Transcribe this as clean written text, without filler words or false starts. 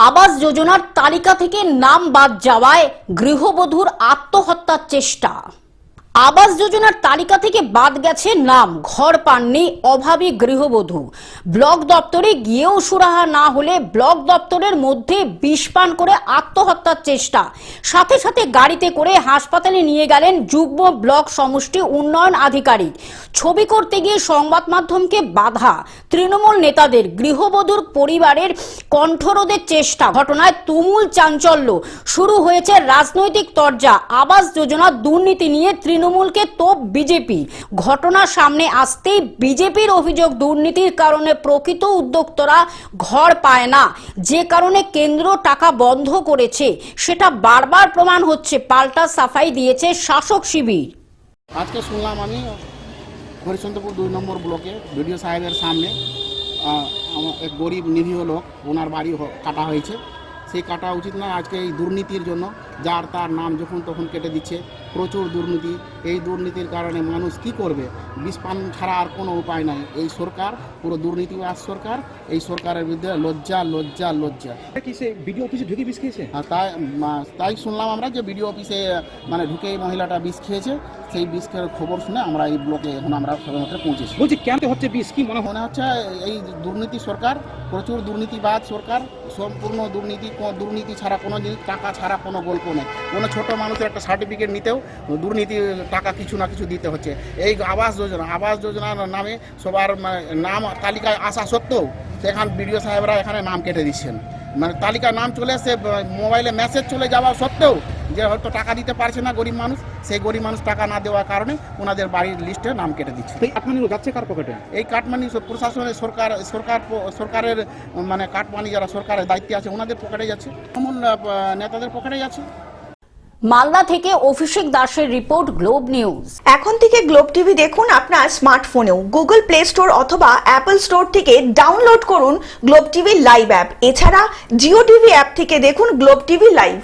আবাস যোজনার তালিকা থেকে নাম বাদ যাওয়ায় গৃহবধূর আত্মহত্যার চেষ্টা। আবাস যোজনার তালিকা থেকে বাদ গেছে নাম, ঘর পাননি অভাবী গৃহবধূ। ব্লক দপ্তরে গিয়েও সুরাহা না হলে ব্লক দপ্তরের মধ্যে বিষ পান করে আত্মহত্যার চেষ্টা। সাথে সাথে গাড়িতে করে হাসপাতালে নিয়ে গেলেন যুগ্ম ব্লক সমষ্টি উন্নয়ন আধিকারিক। ছবি করতে গিয়ে সংবাদ মাধ্যমকে বাধা। তৃণমূল নেতাদের গৃহবধূর পরিবারের কণ্ঠরোধের চেষ্টা। ঘটনায় তুমুল চাঞ্চল্য। শুরু হয়েছে রাজনৈতিক তরজা। আবাস যোজনার দুর্নীতি নিয়ে তৃণমূলকে তোপ বিজেপি। ঘটনা সামনে আসতেই বিজেপির অভিযোগ, দুর্নীতির কারণে প্রকৃত উদ্যোক্তারা ঘর পায় না, যে কারণে কেন্দ্র টাকা বন্ধ করেছে। সেটা বারবার প্রমাণ হচ্ছে। পাল্টা সাফাই দিয়েছে শাসক শিবির। আজকে শুনলাম আমি হরিচন্দ্রপুর 2 নম্বর ব্লকে বিডিও সাহেবের সামনে এক গরিব নিরীহ লোক, ওনার বাড়ি কাটা হয়েছে। সেই কাটা উচিত না। আজকে এই দুর্নীতির জন্য যার তার নাম যখন তখন কেটে দিচ্ছে। প্রচুর দুর্নীতি। এই দুর্নীতির কারণে মানুষ কি করবে? বিষ পান ছাড়া আর কোনো উপায় নাই। এই সরকার পুরো দুর্নীতিবাজ সরকার। এই সরকারের বিরুদ্ধে লজ্জা লজ্জা লজ্জা। কি সে বিডিও অফিসে ঢুকে বিষ খেয়েছে? তাই শুনলাম আমরা যে বিডিও অফিসে ঢুকে এই মহিলাটা বিষ খেয়েছে। সেই বিষ খেয়ে খবর শুনে আমরা এই ব্লকে এখন আমরা সবেমাত্র পৌঁছেছি। বলছি কেন হচ্ছে বিষ? কি মনে হচ্ছে এই দুর্নীতি সরকার, প্রচুর দুর্নীতিবাদ সরকার, সম্পূর্ণ দুর্নীতি। কোনো দুর্নীতি ছাড়া কোনো জিনিস, টাকা ছাড়া কোনো গল্প নেই। কোনো ছোটো মানুষের একটা সার্টিফিকেট নিতেও দুর্নীতি, টাকা কিছু না কিছু দিতে হচ্ছে। এই আবাস যোজনার নামে সবার নাম তালিকায় আসা সত্ত্বেও সেখানে বিডিও সাহেবরা এখানে নাম কেটে দিচ্ছেন। তালিকায় নাম চলে এসে মোবাইলে মেসেজ চলে যাওয়া সত্ত্বেও যে হয়তো টাকা দিতে পারছে না গরিব মানুষ, সেই গরিব মানুষ টাকা না দেওয়ার কারণে ওনাদের বাড়ির লিস্টে নাম কেটে দিচ্ছে। এই কাটমানি যাচ্ছে কার পকেটে? এই কাটমানি প্রশাসনের সরকারের কাটমানি যারা সরকারের দায়িত্বে আছে ওনাদের পকেটে যাচ্ছে, এমন নেতাদের পকেটে যাচ্ছে। মালদা থেকে অভিষেক দাসের রিপোর্ট, গ্লোব নিউজ। এখন থেকে গ্লোব টিভি দেখুন আপনার স্মার্টফোনেও। গুগল প্লে স্টোর অথবা অ্যাপল স্টোর থেকে ডাউনলোড করুন গ্লোব টিভি লাইভ অ্যাপ। এছাড়া জিও টিভি অ্যাপ থেকে দেখুন গ্লোব টিভি লাইভ।